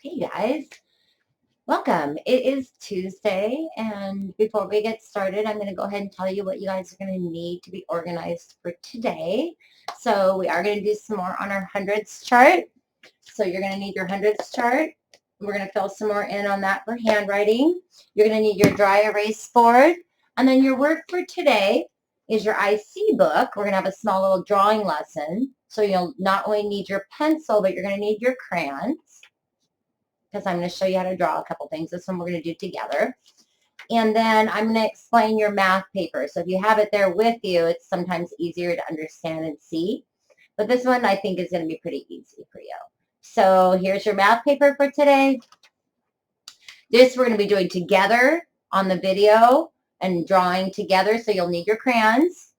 Hey guys, welcome. It is Tuesday, and before we get started, I'm going to go ahead and tell you what you guys are going to need to be organized for today. So we are going to do some more on our hundreds chart. So you're going to need your hundreds chart. We're going to fill some more in on that for handwriting. You're going to need your dry erase board. And then your work for today is your IC book. We're going to have a small little drawing lesson. So you'll not only need your pencil, but you're going to need your crayons, because I'm going to show you how to draw a couple things. This one we're going to do together. And then I'm going to explain your math paper. So if you have it there with you, it's sometimes easier to understand and see. But this one I think is going to be pretty easy for you. So here's your math paper for today. This we're going to be doing together on the video and drawing together. So you'll need your crayons.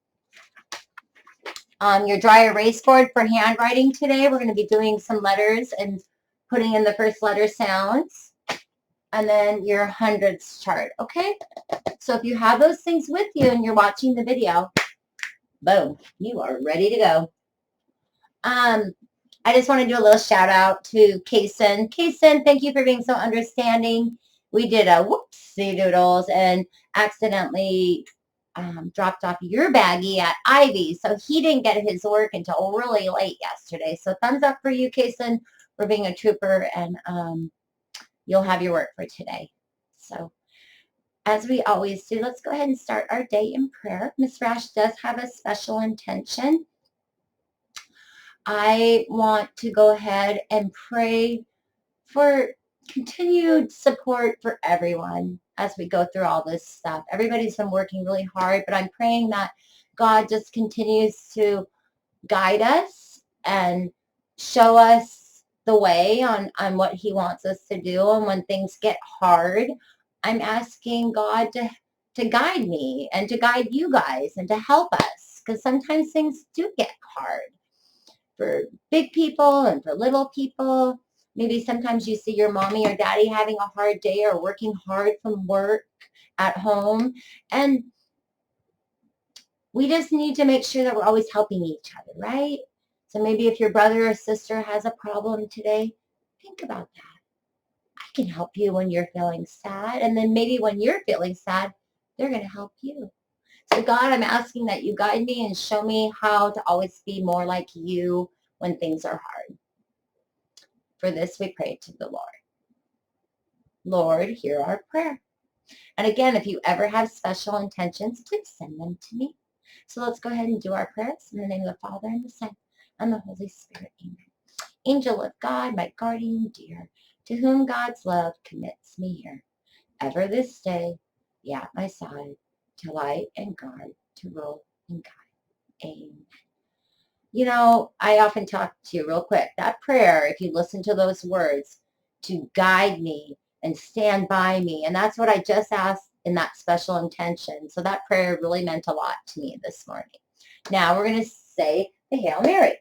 Your dry erase board for handwriting today. We're going to be doing some letters and putting in the first letter sounds, and then your hundreds chart, okay? So if you have those things with you and you're watching the video, boom, you are ready to go. I just want to do a little shout out to Kaysen. Kaysen, thank you for being so understanding. We did a whoopsie doodles and accidentally dropped off your baggie at Ivy, so he didn't get his work until really late yesterday. So thumbs up for you, Kaysen, for being a trooper, and you'll have your work for today. So as we always do, let's go ahead and start our day in prayer. Ms Rash does have a special intention. I want to go ahead and pray for continued support for everyone as we go through all this stuff. Everybody's been working really hard, but I'm praying that God just continues to guide us and show us the way on what he wants us to do. And when things get hard, I'm asking God to guide me and to guide you guys and to help us, because sometimes things do get hard for big people and for little people. Maybe sometimes you see your mommy or daddy having a hard day or working hard from work at home. And we just need to make sure that we're always helping each other, right? So maybe if your brother or sister has a problem today, think about that. I can help you when you're feeling sad. And then maybe when you're feeling sad, they're going to help you. So God, I'm asking that you guide me and show me how to always be more like you when things are hard. For this we pray to the Lord. Lord, hear our prayer. And again, if you ever have special intentions, please send them to me. So let's go ahead and do our prayers in the name of the Father and the Son and the Holy Spirit. Amen. Angel of God, my guardian dear, to whom God's love commits me here, ever this day be at my side, to light and guard, to rule and guide. Amen. You know, I often talk to you real quick. That prayer, if you listen to those words, to guide me and stand by me. And that's what I just asked in that special intention. So that prayer really meant a lot to me this morning. Now we're going to say the Hail Mary.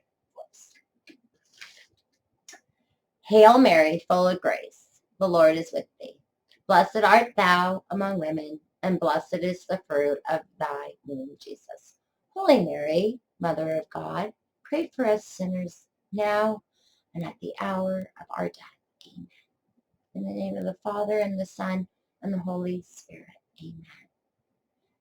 Hail Mary, full of grace, the Lord is with thee. Blessed art thou among women, and blessed is the fruit of thy womb, Jesus. Holy Mary, Mother of God, pray for us sinners now and at the hour of our death. Amen. In the name of the Father, and the Son, and the Holy Spirit. Amen.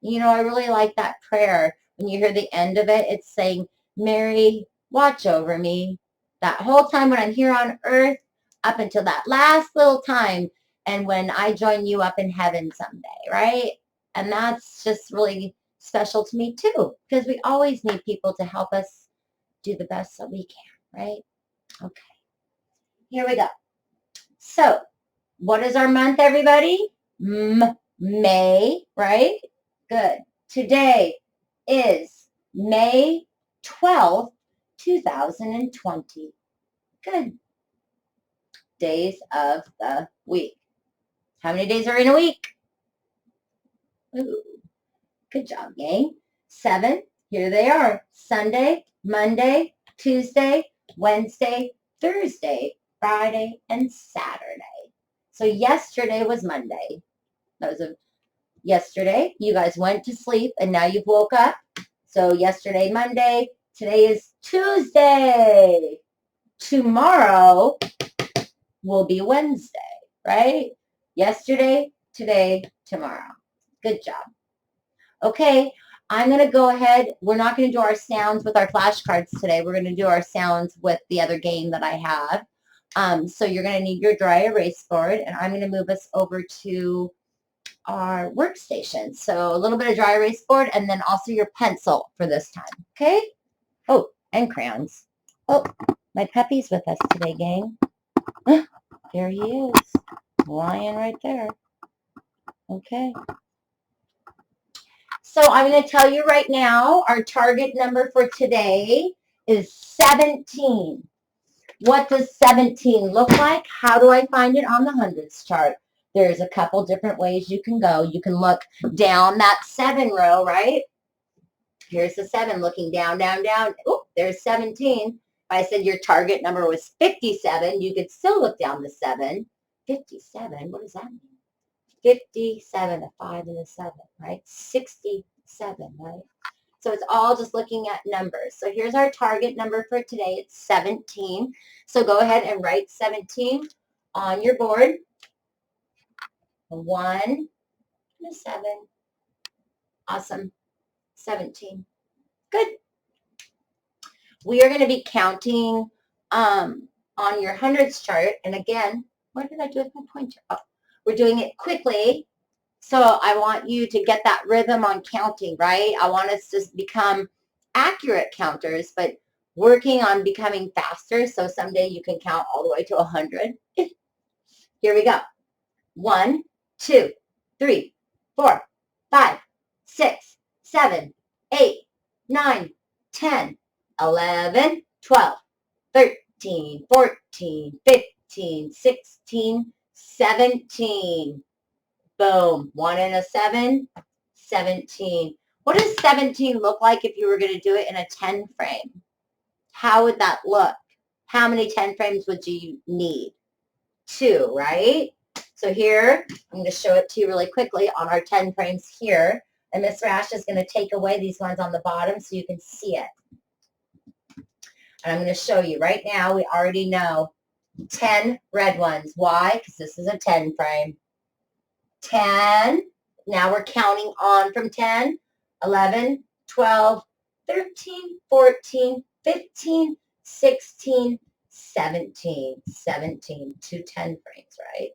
You know, I really like that prayer. When you hear the end of it, it's saying, Mary, watch over me. That whole time when I'm here on earth, up until that last little time, and when I join you up in heaven someday, right? And that's just really special to me too, because we always need people to help us do the best that we can, right? Okay, here we go. So, what is our month, everybody? May, right? Good. Today is May 12th, 2020. Good. Days of the week. How many days are in a week? Ooh, good job, gang. 7. Here they are. Sunday, Monday, Tuesday, Wednesday, Thursday, Friday, and Saturday. So yesterday was Monday. That was yesterday. You guys went to sleep and now you've woke up. So yesterday, Monday. Today is Tuesday. Tomorrow, will be Wednesday, right? Yesterday, today, tomorrow. Good job. Okay, I'm going to go ahead. We're not going to do our sounds with our flashcards today. We're going to do our sounds with the other game that I have. So you're going to need your dry erase board, and I'm going to move us over to our workstation. So a little bit of dry erase board, and then also your pencil for this time, okay? Oh, and crayons. Oh, my puppy's with us today, gang. There he is, lying right there. Okay. So I'm going to tell you right now, our target number for today is 17. What does 17 look like? How do I find it on the hundreds chart? There's a couple different ways you can go. You can look down that 7 row, right? Here's the 7 looking down, down, down. Oh, there's 17. If I said your target number was 57, you could still look down the 7. 57, what does that mean? 57, a 5 and a 7, right? 67, right? So it's all just looking at numbers. So here's our target number for today. It's 17. So go ahead and write 17 on your board. A 1 and a 7. Awesome. 17. Good. We are going to be counting on your hundreds chart. And again, what did I do with my pointer? Oh, we're doing it quickly. So I want you to get that rhythm on counting, right? I want us to become accurate counters, but working on becoming faster. So someday you can count all the way to 100. Here we go. 1, 2, 3, 4, 5, 6, 7, 8, 9, 10, 11, 12, 13, 14, 15, 16, 17. Boom. 1 and a 7, 17. What does 17 look like if you were going to do it in a 10 frame? How would that look? How many 10 frames would you need? 2, right? So here, I'm going to show it to you really quickly on our 10 frames here. And Ms Rash is going to take away these ones on the bottom so you can see it. And I'm going to show you right now. We already know 10 red ones. Why? Because this is a 10 frame. 10. Now we're counting on from 10, 11, 12, 13, 14, 15, 16, 17. 17. 2 10 frames, right?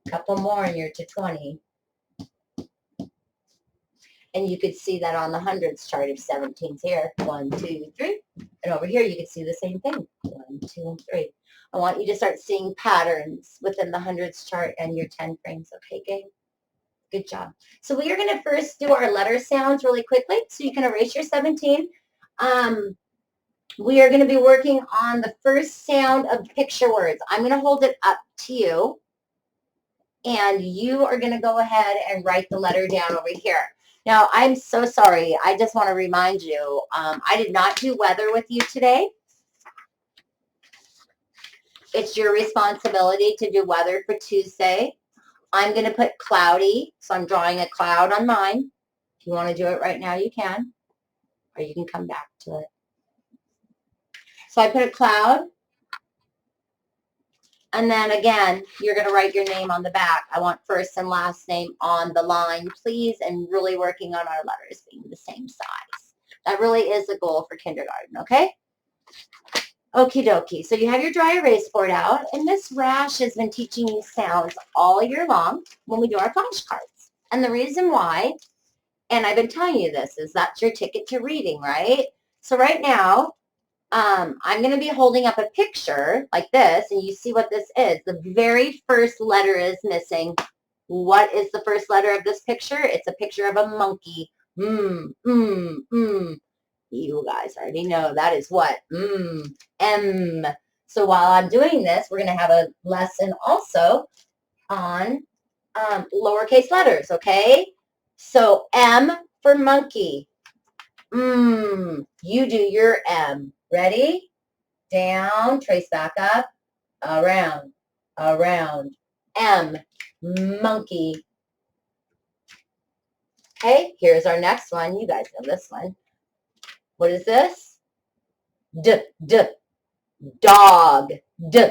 A couple more and you're to 20. And you could see that on the hundreds chart of 17s here. 1, 2, 3. And over here you can see the same thing. 1, 2, and 3. I want you to start seeing patterns within the hundreds chart and your 10 frames. Okay, gang? Good job. So we are going to first do our letter sounds really quickly so you can erase your 17. We are going to be working on the first sound of picture words. I'm going to hold it up to you, and you are going to go ahead and write the letter down over here. Now, I'm so sorry. I just want to remind you, I did not do weather with you today. It's your responsibility to do weather for Tuesday. I'm going to put cloudy, so I'm drawing a cloud on mine. If you want to do it right now, you can, or you can come back to it. So I put a cloud, and then again, you're going to write your name on the back. I want first and last name on the line, please, and really working on our letters being the same size. That really is the goal for kindergarten, okay? Okie dokie. So you have your dry erase board out, and Ms Rash has been teaching you sounds all year long when we do our flashcards. And the reason why, and I've been telling you this, is that's your ticket to reading, right? So right now, I'm going to be holding up a picture like this, and you see what this is. The very first letter is missing. What is the first letter of this picture? It's a picture of a monkey. You guys already know that is what? M. So while I'm doing this, we're going to have a lesson also on lowercase letters, okay? So M for monkey. You do your M. Ready? Down, trace back up, around, around. M, monkey. Okay, here's our next one. You guys know this one. What is this? D, dog. D.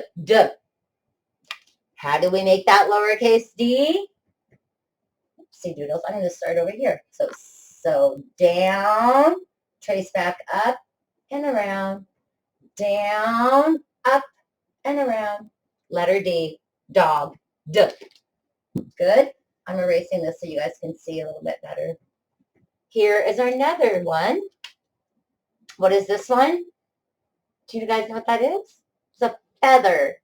How do we make that lowercase d? Oopsie doodles. I'm going to start over here. So down, trace back up and around, down, up and around. Letter D, dog, D. Good. I'm erasing this so you guys can see a little bit better. Here is another one. What is this one? Do you guys know what that is? It's a feather.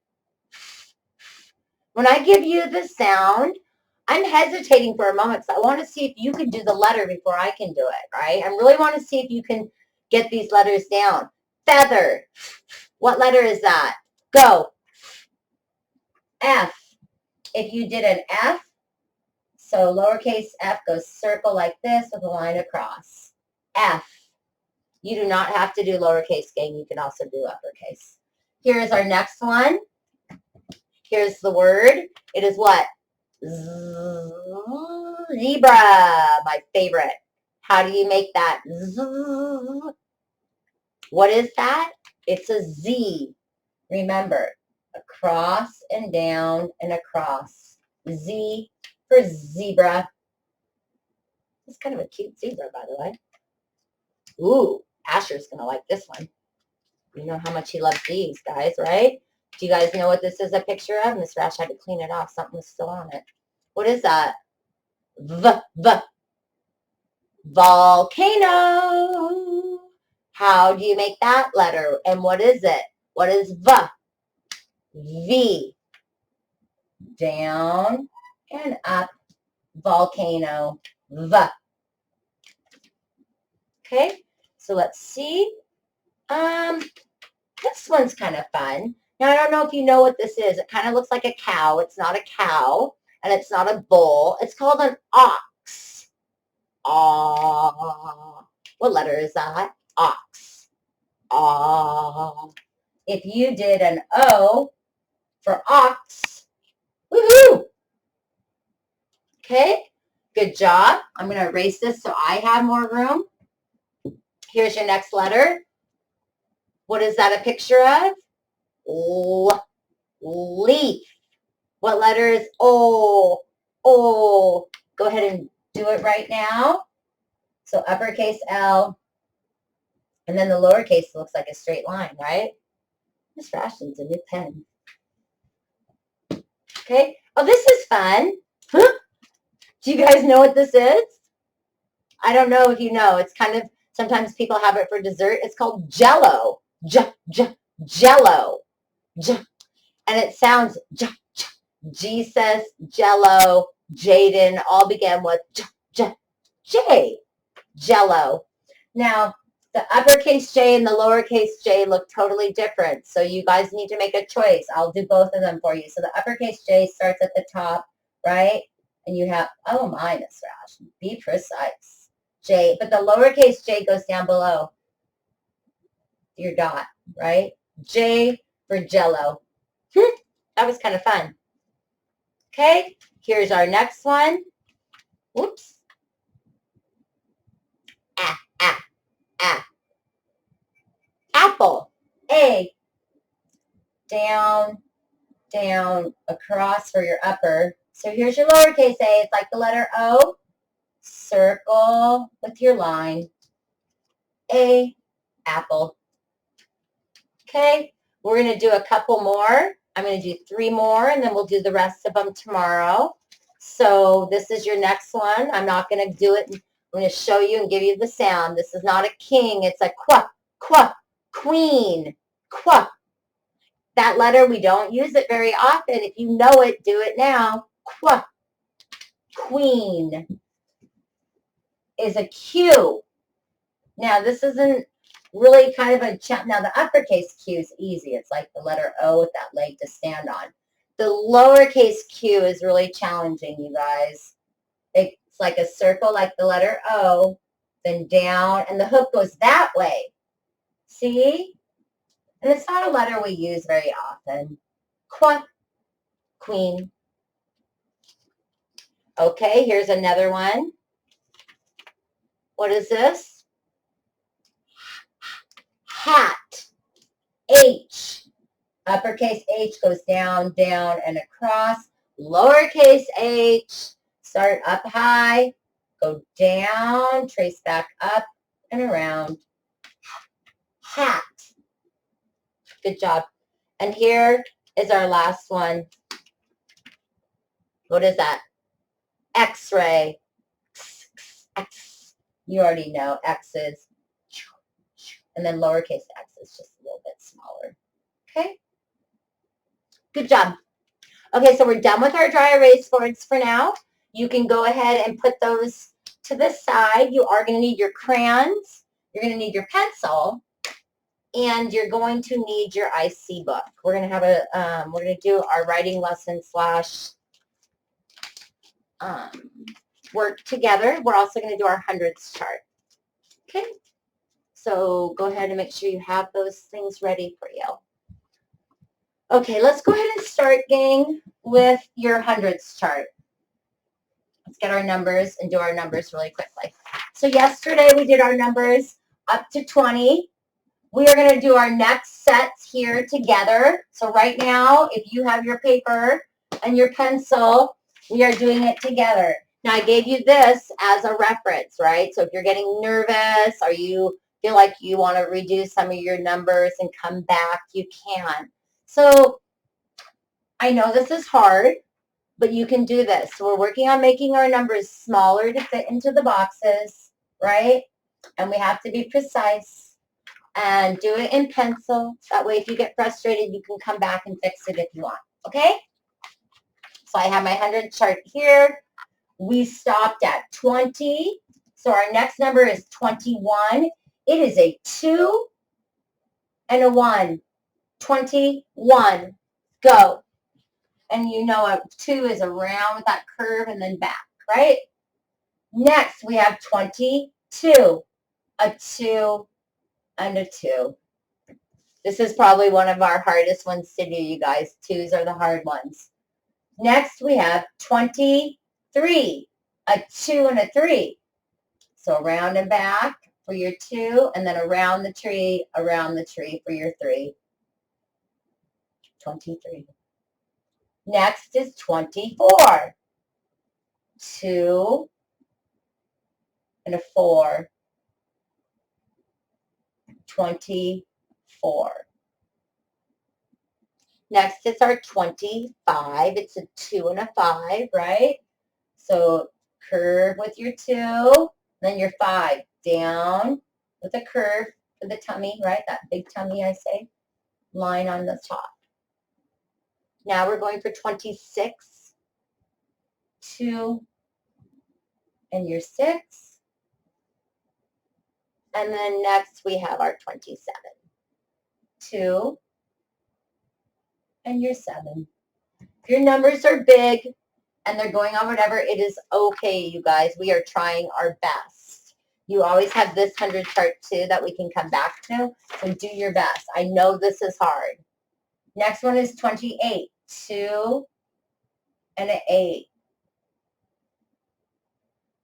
When I give you the sound, I'm hesitating for a moment because I want to see if you can do the letter before I can do it, right? I really want to see if you can get these letters down. Feather. What letter is that? Go. F. If you did an F, so lowercase f goes circle like this with a line across. F. You do not have to do lowercase, gang. You can also do uppercase. Here is our next one. Here's the word. It is what? Zebra, my favorite. How do you make that? What is that? It's a Z. Remember, across and down and across. Z for zebra. It's kind of a cute zebra, by the way. Ooh, Asher's going to like this one. You know how much he loves these, guys, right? Do you guys know what this is a picture of? Ms Rash had to clean it off. Something was still on it. What is that? Volcano. How do you make that letter? And what is it? What is V? V. Down and up. Volcano. V. Okay, so let's see. This one's kind of fun. Now, I don't know if you know what this is. It kind of looks like a cow. It's not a cow, and it's not a bull. It's called an ox. Ah. What letter is that? Ox. Ah. If you did an O for ox, woohoo! Okay, good job. I'm going to erase this so I have more room. Here's your next letter. What is that a picture of? Leaf. What letter is O? O. Go ahead and do it right now. So uppercase L. And then the lowercase looks like a straight line, right? Ms. Rash needs a new pen. Okay. Oh, this is fun. Huh? Do you guys know what this is? I don't know if you know. It's kind of, sometimes people have it for dessert. It's called Jell-O. Jell-O. And it sounds Jesus, Jell-O, Jaden, all began with J. Jell-O. Now, the uppercase J and the lowercase j look totally different. So you guys need to make a choice. I'll do both of them for you. So the uppercase J starts at the top, right? And you have, oh my, Ms. Rash, be precise. J, but the lowercase j goes down below your dot, right? J for Jell-O. That was kind of fun. Okay, here's our next one. Whoops. Apple. A. Down, down, across for your upper. So here's your lowercase a. It's like the letter O. Circle with your line. A. Apple. Okay, we're going to do a couple more. I'm going to do 3 more, and then we'll do the rest of them tomorrow. So this is your next one. I'm not going to do it. I'm going to show you and give you the sound. This is not a king. It's a quack, queen, quack. That letter, we don't use it very often. If you know it, do it now. Quack, queen is a Q. Now, this isn't really kind of a, now the uppercase Q is easy. It's like the letter O with that leg to stand on. The lowercase q is really challenging, you guys. It's like a circle like the letter O, then down, and the hook goes that way. See? And it's not a letter we use very often. Queen. Okay, here's another one. What is this? Hat. H. Uppercase H goes down, down, and across. Lowercase h, start up high, go down, trace back up and around. Hat. Good job. And here is our last one. What is that? X-ray. X. You already know X's. And then lowercase x is just a little bit smaller. Okay? Good job. Okay, so we're done with our dry erase boards for now. You can go ahead and put those to the side. You are going to need your crayons. You're going to need your pencil. And you're going to need your IC book. We're going to have we're going to do our writing lesson slash work together. We're also going to do our hundreds chart. Okay? So go ahead and make sure you have those things ready for you. Okay, let's go ahead and start, gang, with your hundreds chart. Let's get our numbers and do our numbers really quickly. So yesterday we did our numbers up to 20. We are going to do our next sets here together. So right now, if you have your paper and your pencil, we are doing it together. Now, I gave you this as a reference, right? So if you're getting nervous or you feel like you want to redo some of your numbers and come back, you can. So I know this is hard, but you can do this. So we're working on making our numbers smaller to fit into the boxes, right? And we have to be precise and do it in pencil. That way, if you get frustrated, you can come back and fix it if you want, okay? So I have my 100 chart here. We stopped at 20. So our next number is 21. It is a 2 and a 1. 21. Go. And you know a 2 is around with that curve and then back, right? Next, we have 22. A 2 and a 2. This is probably one of our hardest ones to do, you guys. 2s are the hard ones. Next, we have 23. A 2 and a 3. So around and back for your 2, and then around the tree for your 3. 23. Next is 24. 2 and a 4. 24. Next is our 25. It's a 2 and a 5, right? So curve with your 2, then your 5 down with a curve for the tummy, right? That big tummy, I say. Line on the top. Now we're going for 26, 2, and your 6. And then next we have our 27, 2, and your 7. If your numbers are big and they're going on whatever, it is okay, you guys. We are trying our best. You always have this 100 chart too that we can come back to, so do your best. I know this is hard. Next one is 28, 2, and an 8.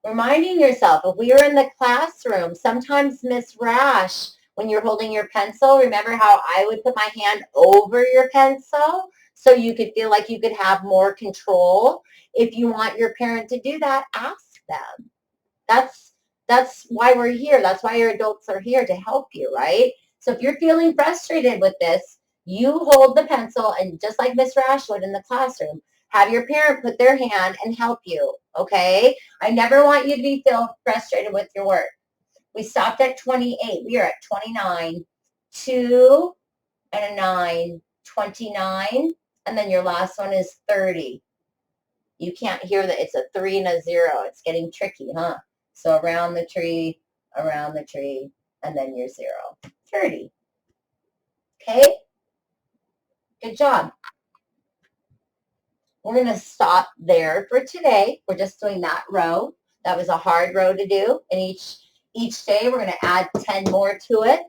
Reminding yourself, if we were in the classroom, sometimes Ms. Rash, when you're holding your pencil, remember how I would put my hand over your pencil so you could feel like you could have more control? If you want your parent to do that, ask them. That's why we're here. That's why your adults are here, to help you, right? So if you're feeling frustrated with this, you hold the pencil, and just like Ms. Rash would in the classroom, have your parent put their hand and help you, okay? I never want you to feel frustrated with your work. We stopped at 28. We are at 29. 2 and a 9. 29. And then your last one is 30. You can't hear that it's a 3 and a 0. It's getting tricky, huh? So around the tree, and then your 0. 30. Okay? Good job. We're going to stop there for today. We're just doing that row. That was a hard row to do. And each day we're going to add 10 more to it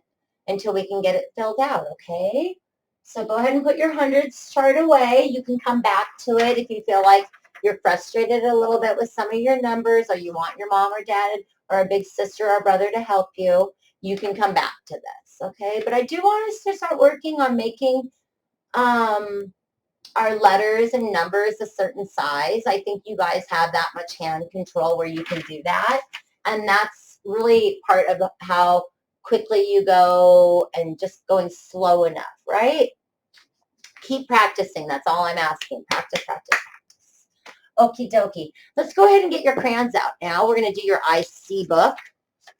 until we can get it filled out, okay? So go ahead and put your hundreds chart away. You can come back to it if you feel like you're frustrated a little bit with some of your numbers, or you want your mom or dad or a big sister or brother to help you. You can come back to this, okay? But I do want us to start working on making our letters and numbers a certain size. I think you guys have that much hand control where you can do that. And that's really part of how quickly you go and just going slow enough, right? Keep practicing. That's all I'm asking. Practice, practice, practice. Okie dokie. Let's go ahead and get your crayons out now. We're going to do your IC book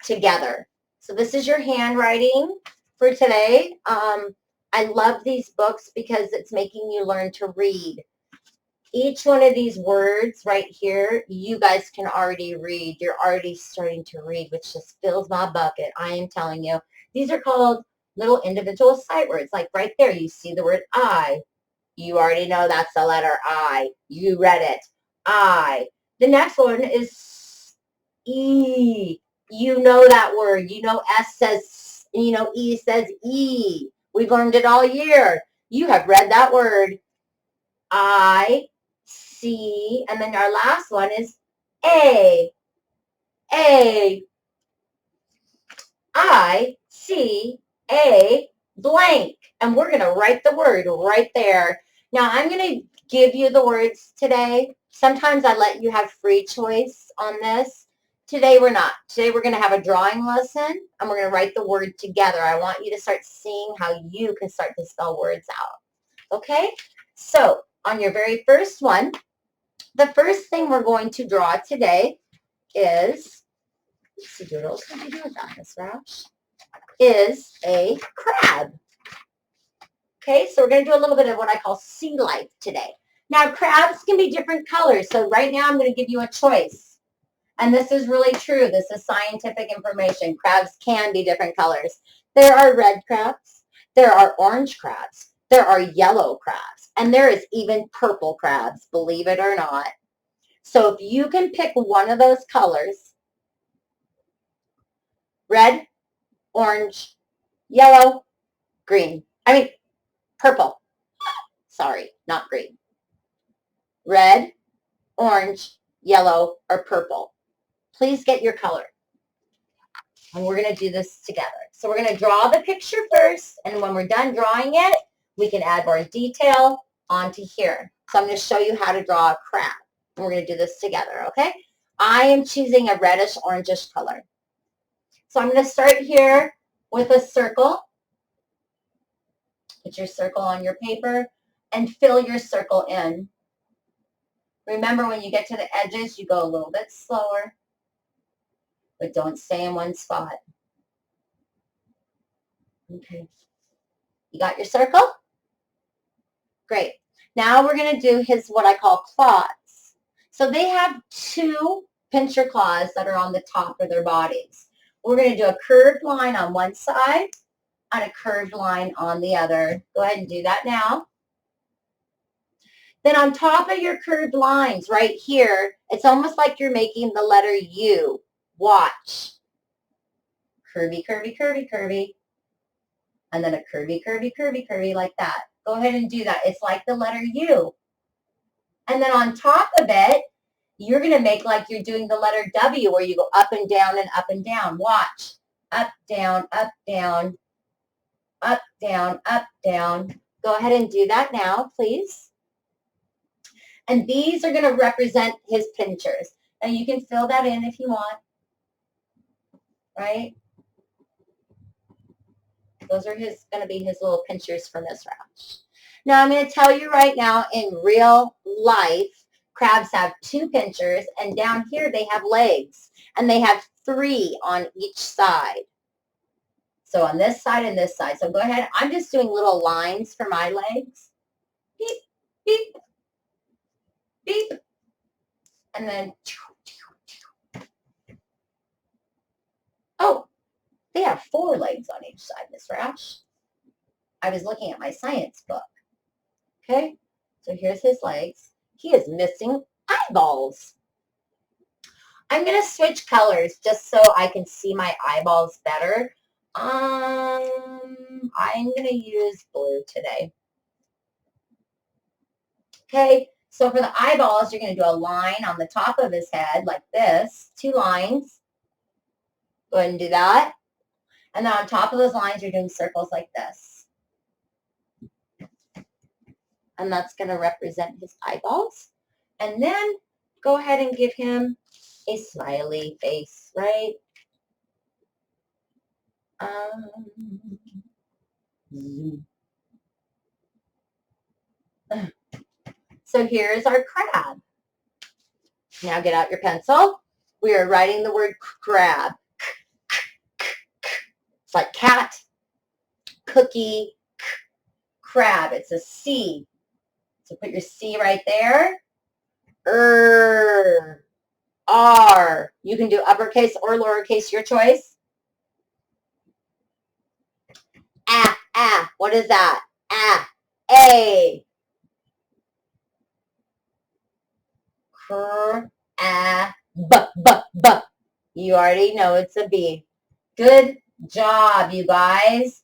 together. So this is your handwriting for today. I love these books because it's making you learn to read. Each one of these words right here, you guys can already read. You're already starting to read, which just fills my bucket. I am telling you. These are called little individual sight words. Like right there, you see the word I. You already know that's the letter I. You read it. I. The next one is E. You know that word. You know S says, you know, E says E. We've learned it all year. You have read that word. I, C, and then our last one is A. A. I, C, A, blank. And we're going to write the word right there. Now, I'm going to give you the words today. Sometimes I let you have free choice on this. Today, we're not. Today, we're going to have a drawing lesson, and we're going to write the word together. I want you to start seeing how you can start to spell words out. Okay? So, on your very first one, the first thing we're going to draw today is, let's see, doodles, what do you do with that, Ms Rash? Is a crab. Okay, so we're going to do a little bit of what I call sea life today. Now, crabs can be different colors, so right now I'm going to give you a choice. And this is really true. This is scientific information. Crabs can be different colors. There are red crabs. There are orange crabs. There are yellow crabs. And there is even purple crabs, believe it or not. So if you can pick one of those colors, red, orange, yellow, green. Purple. Sorry, not green. Red, orange, yellow, or purple. Please get your color. And we're going to do this together. So we're going to draw the picture first, and when we're done drawing it, we can add more detail onto here. So I'm going to show you how to draw a crab. And we're going to do this together, okay? I am choosing a reddish orangish color. So I'm going to start here with a circle. Put your circle on your paper and fill your circle in. Remember, when you get to the edges, you go a little bit slower, but don't stay in one spot. Okay. You got your circle? Great. Now we're going to do his, what I call claws. So they have two pincher claws that are on the top of their bodies. We're going to do a curved line on one side and a curved line on the other. Go ahead and do that now. Then on top of your curved lines right here, it's almost like you're making the letter U. Watch. Curvy, curvy, curvy, curvy. And then a curvy, curvy, curvy, curvy like that. Go ahead and do that. It's like the letter U. And then on top of it, you're going to make like you're doing the letter W, where you go up and down and up and down. Watch. Up, down, up, down, up, down, up, down. Go ahead and do that now, please. And these are going to represent his pinchers. And you can fill that in if you want, right? Those are going to be his little pinchers for Ms Rash. Now, I'm going to tell you right now, in real life, crabs have two pinchers, and down here they have legs, and they have 3 on each side. So on this side and this side. So go ahead. I'm just doing little lines for my legs. Beep, beep, beep. And then, oh, they have 4 legs on each side, Ms Rash. I was looking at my science book. Okay, so here's his legs. He is missing eyeballs. I'm going to switch colors just so I can see my eyeballs better. I'm going to use blue today. Okay, so for the eyeballs, you're going to do a line on the top of his head like this. 2 lines. Go ahead and do that. And then on top of those lines, you're doing circles like this. and that's going to represent his eyeballs. And then go ahead and give him a smiley face, right? So here's our crab. Now get out your pencil. We are writing the word crab. It's like cat, cookie, crab. It's a C. So put your C right there. R. You can do uppercase or lowercase, your choice. What is that? A. B. You already know it's a B. Good job, you guys.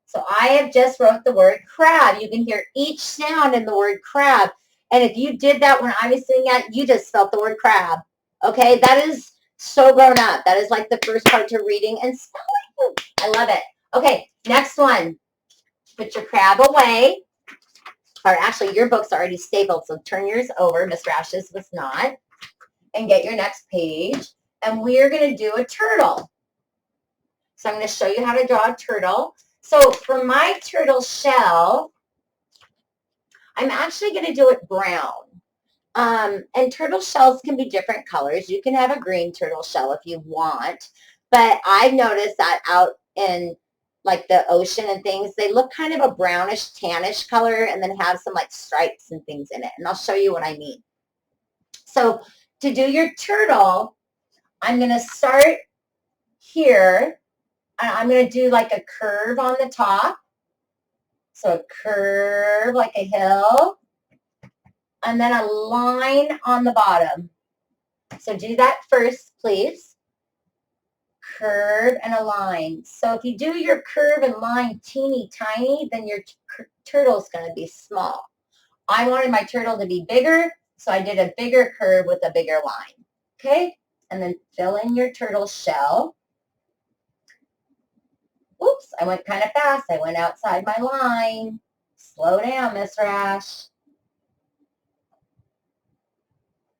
So I have just wrote the word crab. You can hear each sound in the word crab. And if you did that when I was singing that, you just spelled the word crab. Okay, that is so grown up. That is like the first part to reading and spelling. I love it. Okay, next one. Put your crab away. Or actually, your book's already stapled, so turn yours over. Ms Rash's was not. And get your next page. And we're going to do a turtle. So I'm going to show you how to draw a turtle. So for my turtle shell, I'm actually going to do it brown. And turtle shells can be different colors. You can have a green turtle shell if you want. But I've noticed that out in like the ocean and things, they look kind of a brownish, tannish color and then have some like stripes and things in it. And I'll show you what I mean. So to do your turtle, I'm going to start here. I'm going to do like a curve on the top. So a curve like a hill. And then a line on the bottom. So do that first, please. Curve and a line. So if you do your curve and line teeny tiny, then your turtle's going to be small. I wanted my turtle to be bigger, so I did a bigger curve with a bigger line. Okay? And then fill in your turtle shell. Oops, I went kind of fast. I went outside my line. Slow down, Ms Rash.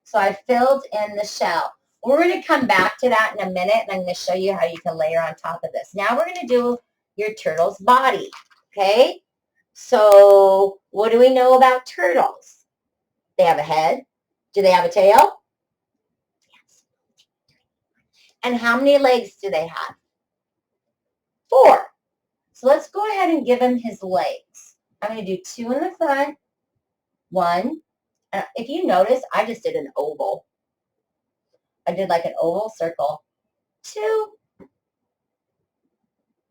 So I filled in the shell. We're going to come back to that in a minute, and I'm going to show you how you can layer on top of this. Now we're going to do your turtle's body, okay? So what do we know about turtles? They have a head. Do they have a tail? Yes. And how many legs do they have? 4. So let's go ahead and give him his legs. I'm going to do 2 in the front, 1. If you notice, I just did an oval. I did like an oval circle. 2,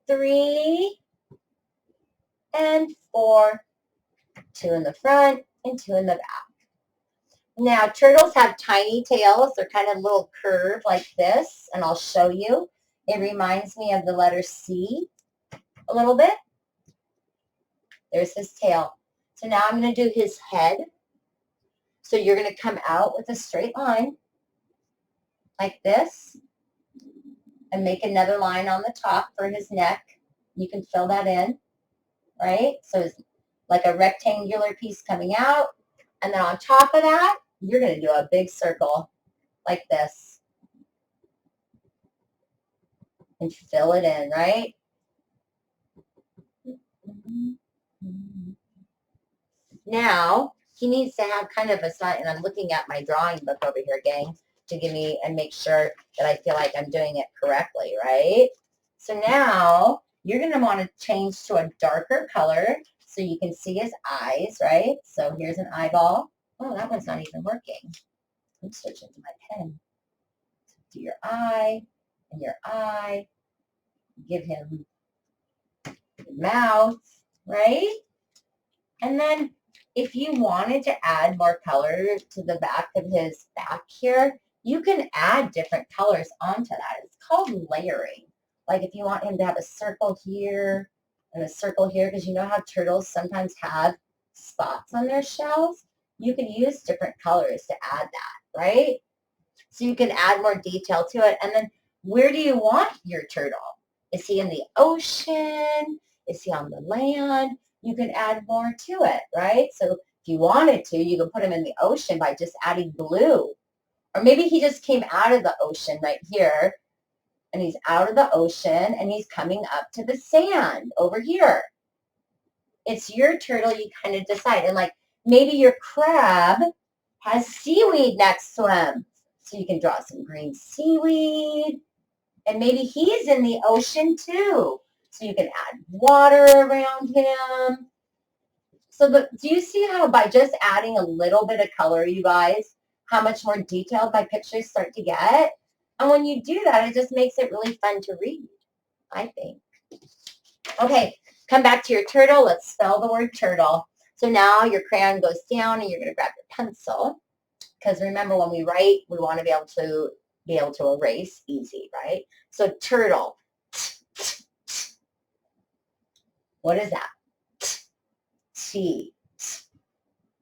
3, and 4. 2 in the front and 2 in the back. Now, turtles have tiny tails. They're kind of little curved like this, and I'll show you. It reminds me of the letter C a little bit. There's his tail. So now I'm going to do his head. So you're going to come out with a straight line like this and make another line on the top for his neck. You can fill that in, right? So it's like a rectangular piece coming out. And then on top of that, you're going to do a big circle like this and fill it in, right? Now, he needs to have kind of a sign, and I'm looking at my drawing book over here, gang, to give me and make sure that I feel like I'm doing it correctly, right? So now, you're going to want to change to a darker color so you can see his eyes, right? So here's an eyeball. Oh, that one's not even working. I'm switching to my pen. Do your eye and your eye. Give him your mouth, right? And then if you wanted to add more color to the back of his back here, you can add different colors onto that. It's called layering. Like if you want him to have a circle here and a circle here, because you know how turtles sometimes have spots on their shells, you can use different colors to add that, right? So you can add more detail to it. And then where do you want your turtle? Is he in the ocean? Is he on the land? You can add more to it, right? So If you wanted to, you could put him in the ocean by just adding blue. Or maybe he just came out of the ocean right here, and he's out of the ocean, and he's coming up to the sand over here. It's your turtle, you kind of decide. And like maybe your crab has seaweed next to him. So you can draw some green seaweed. And maybe he's in the ocean too. So you can add water around him. So do you see how by just adding a little bit of color, you guys, how much more detailed my pictures start to get? And when you do that, it just makes it really fun to read, I think. Okay, come back to your turtle. Let's spell the word turtle. So now your crayon goes down and you're going to grab your pencil. Because remember, when we write, we want to be able to erase easy, right? So turtle. What is that? T.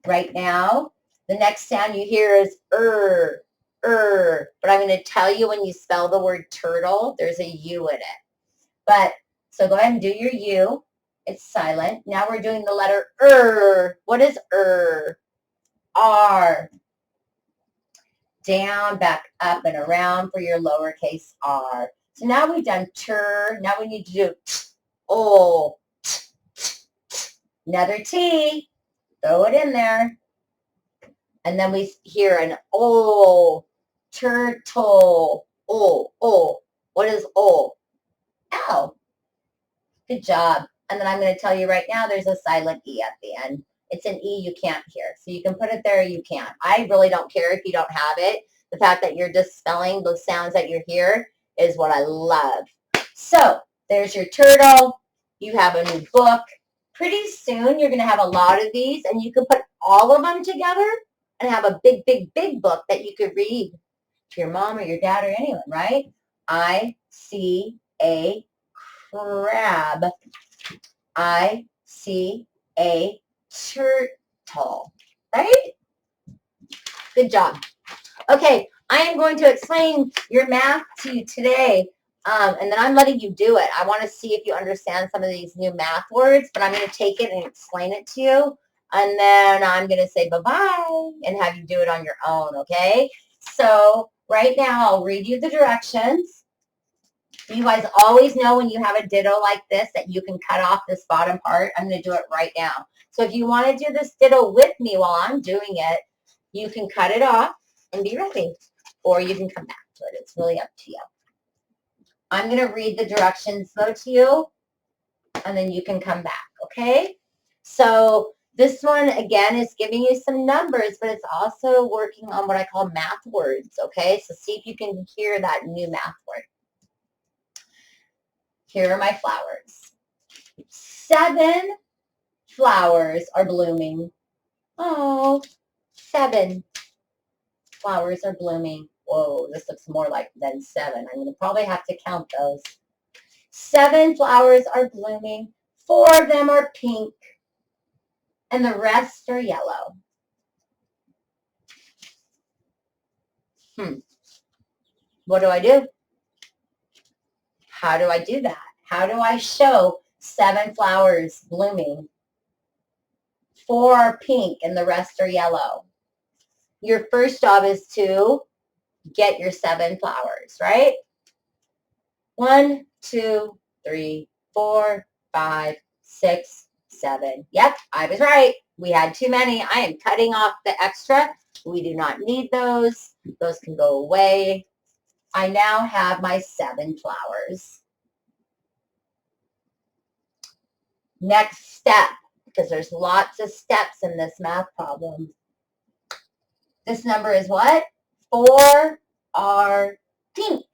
Right now, the next sound you hear is but I'm going to tell you when you spell the word turtle, there's a U in it. But, so go ahead and do your U. It's silent. Now we're doing the letter What is R. Down, back up, and around for your lowercase r. So now we've done tur. Now we need to do o. Another T. Throw it in there. And then we hear an O. Turtle. O. What is O? L. Good job. And then I'm going to tell you right now, there's a silent E at the end. It's an E you can't hear. So you can put it there or you can't. I really don't care if you don't have it. The fact that you're just spelling those sounds that you hear is what I love. So there's your turtle. You have a new book. Pretty soon you're going to have a lot of these, and you can put all of them together and have a big, big, big book that you could read to your mom or your dad or anyone, right? I see a crab. I see a turtle, right? Good job. Okay, I am going to explain your math to you today, and then I'm letting you do it. I want to see if you understand some of these new math words, but I'm going to take it and explain it to you, and then I'm going to say bye-bye and have you do it on your own, okay? So right now, I'll read you the directions. You guys always know when you have a ditto like this that you can cut off this bottom part. I'm going to do it right now. So if you want to do this ditto with me while I'm doing it, you can cut it off and be ready. Or you can come back to it. It's really up to you. I'm going to read the directions though to you, and then you can come back, okay? So this one, again, is giving you some numbers, but it's also working on what I call math words, okay? So see if you can hear that new math word. Here are my flowers. 7 flowers are blooming. Oh, 7 flowers are blooming. Whoa, this looks more like than 7. I'm going to probably have to count those. 7 flowers are blooming. 4 of them are pink, and the rest are yellow. What do I do? How do I do that? How do I show 7 flowers blooming? 4 are pink, and the rest are yellow. Your first job is to get your 7 flowers, right? 1, 2, 3, 4, 5, 6, 7. Yep, I was right. We had too many. I am cutting off the extra. We do not need those. Those can go away. I now have my 7 flowers. Next step, because there's lots of steps in this math problem. This number is what? 4 are pink.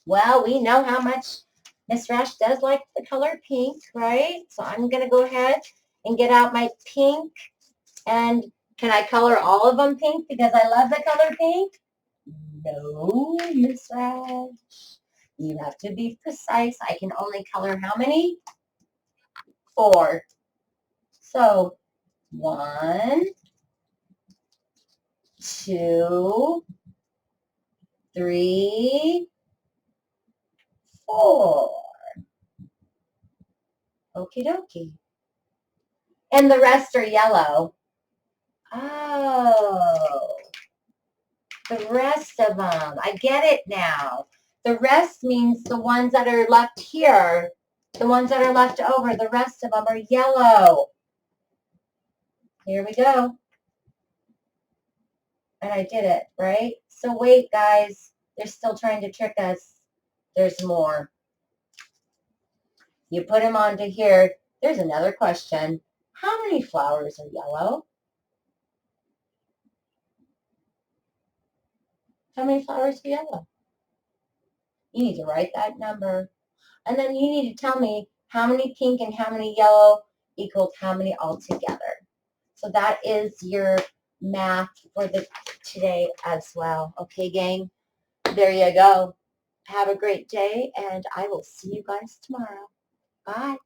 Well, we know how much Ms Rash does like the color pink, right? So I'm going to go ahead and get out my pink. And can I color all of them pink because I love the color pink? No, Ms Rash. You have to be precise. I can only color how many? 4. So 1, 2, 3, 4. Okie dokie. And the rest are yellow. Oh, the rest of them. I get it now. The rest means the ones that are left here, the ones that are left over, the rest of them are yellow. Here we go. And I did it, right? So wait, guys. They're still trying to trick us. There's more. You put them onto here. There's another question. How many flowers are yellow? How many flowers are yellow? You need to write that number. And then you need to tell me how many pink and how many yellow equals how many altogether. So that is your math for today as well. Okay, gang? There you go. Have a great day, and I will see you guys tomorrow. Bye.